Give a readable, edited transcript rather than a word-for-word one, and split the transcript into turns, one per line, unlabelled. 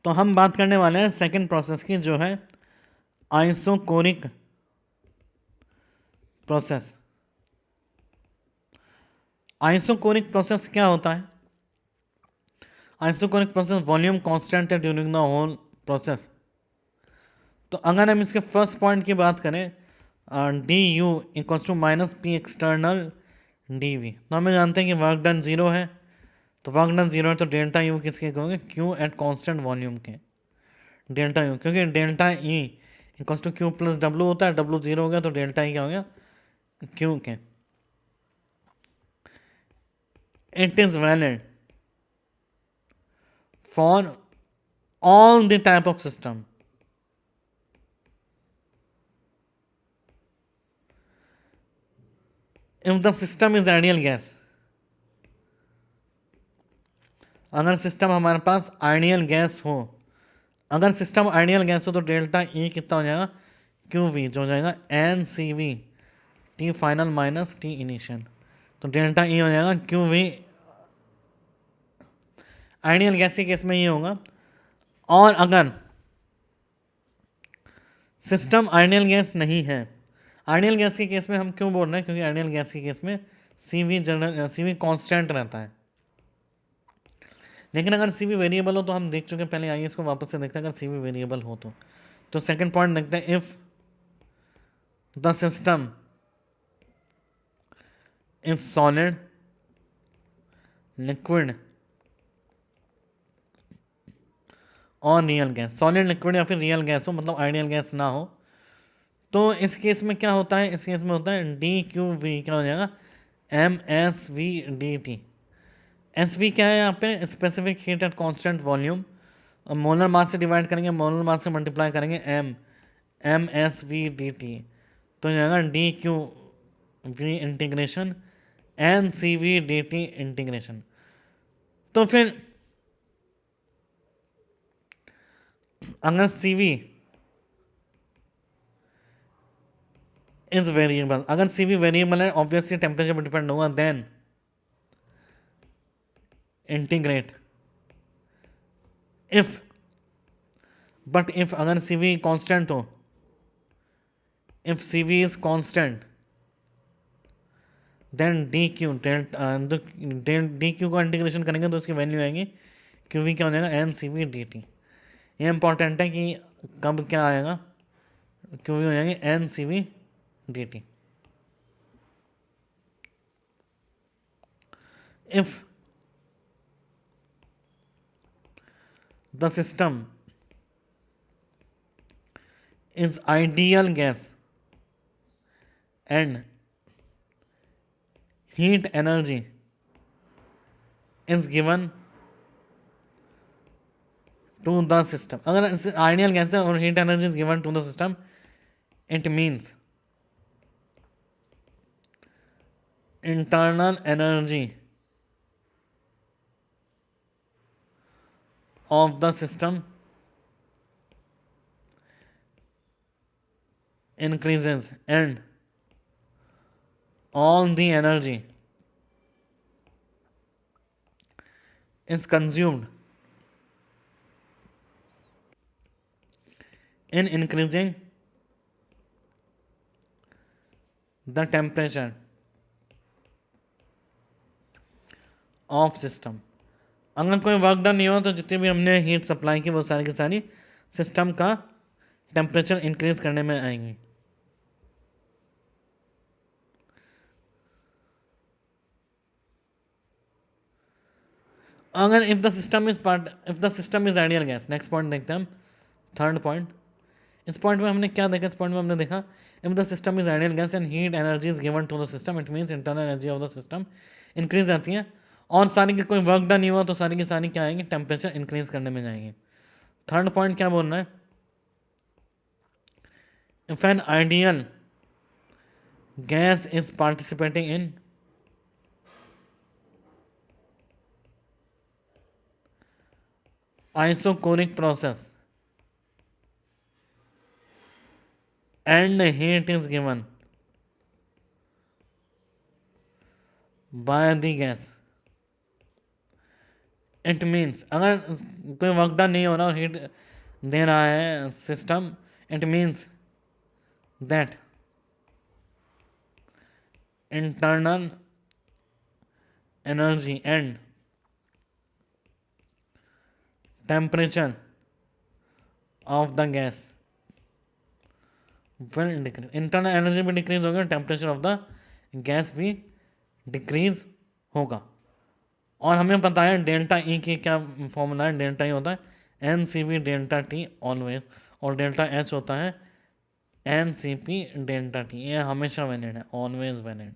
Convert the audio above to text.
तो हम बात करने वाले हैं सेकंड प्रोसेस की, जो है आइसोकोरिक प्रोसेस। आइसोकोरिक प्रोसेस क्या होता है? आइसोकोरिक प्रोसेस वॉल्यूम कांस्टेंट है ड्यूरिंग द होल प्रोसेस। तो अगर हम इसके फर्स्ट पॉइंट की बात करें, d U equals to minus P external d V, तो हमें जानते हैं कि वर्क डन जीरो है। तो वर्क डन जीरो है तो डेल्टा यू किसके कहोगे? क्यू एट कांस्टेंट वॉल्यूम के डेल्टा यू, क्योंकि delta E equals to Q plus W होता है। डब्लू जीरो हो गया तो डेल्टा ई क्या हो गया? क्यू के। It is valid for all the type of system if the system is ideal gas। अगर सिस्टम हमारे पास आइडियल गैस हो, अगर सिस्टम आइडियल गैस हो तो डेल्टा ई कितना हो जाएगा? क्यू वी, जो हो जाएगा n C V T final minus T initial. तो डेल्टा ई हो जाएगा क्यू वी। आइडियल गैस के केस में ये होगा। और अगर सिस्टम आइडियल गैस नहीं है, आइडियल गैस के केस में हम क्यों बोल रहे हैं? क्योंकि आइडियल गैस के केस में सीवी जनरल सीवी कांस्टेंट रहता है। लेकिन अगर सीवी वेरिएबल हो तो हम देख चुके हैं पहले, आइए इसको वापस से देखते हैं। अगर सीवी वेरिएबल हो तो सेकंड पॉइंट देखते हैं, if the system is solid, liquid और रियल गैस, सॉलिड लिक्विड या फिर रियल गैस हो, मतलब आइडियल गैस ना हो, तो इस केस में क्या होता है? इस केस में होता है डी क्यू वी क्या हो जाएगा? M S V d T. S V क्या है यहाँ पे? Specific heat at constant volume. और मोलर मास से डिवाइड करेंगे, मोलर मास से मल्टीप्लाई करेंगे, m M S V d T, तो हो जाएगा d Q V integration n C V d T integration. तो फिर अगर सी वी इज वेरिएबल, अगर सी वी वेरिएबल है ऑब्वियसली टेम्परेचर पर डिपेंड होगा, then integrate if, but if अगर सी वी कॉन्स्टेंट हो, if C V is constant then d Q d Q का इंटीग्रेशन करेंगे तो उसकी वैल्यू आएगी क्यू वी क्या हो जाएगा? N C V d T. ये इंपॉर्टेंट है कि कब क्या आएगा? क्यू वी हो जाएगी n C V d T. If the system is ideal gas and heat energy is given to the system, अगर आइडियल गैस है और heat energy is given to the system, it means internal energy of the system increases and all the energy is consumed in increasing the temperature of system। अगर कोई work done नहीं हो तो जितनी भी हमने हीट सप्लाई की वो सारी की सारी सिस्टम का टेम्परेचर इंक्रीज करने में आएंगी। अगर if the system is ideal gas, next point देखते हैं हम, थर्ड पॉइंट। इस पॉइंट में हमने क्या देखा? इस पॉइंट में हमने देखा if the system is ideal gas and heat energy is given to the system, it means internal energy of the system increase आती है और सारी की कोई वर्क डन नहीं हुआ तो सारी की सारी क्या आएंगी? टेम्परेचर इंक्रीज करने में जाएंगी। थर्ड पॉइंट क्या बोल रहा है? If an ideal gas is participating in isocoric process and heat is given by the gas, it means अगर कोई वर्क डन नहीं हो रहा और हीट दे रहा है system, it means that internal energy and temperature of the gas will decrease. Internal energy भी decrease होगी, टेम्परेचर ऑफ द गैस भी डिक्रीज होगा। और हमें पता है डेल्टा ई की क्या फॉर्मूला है, डेल्टा ई होता है n C P delta T always, और डेल्टा एच होता है n C P delta T, ये हमेशा वैलिड है, ऑलवेज वैलिड।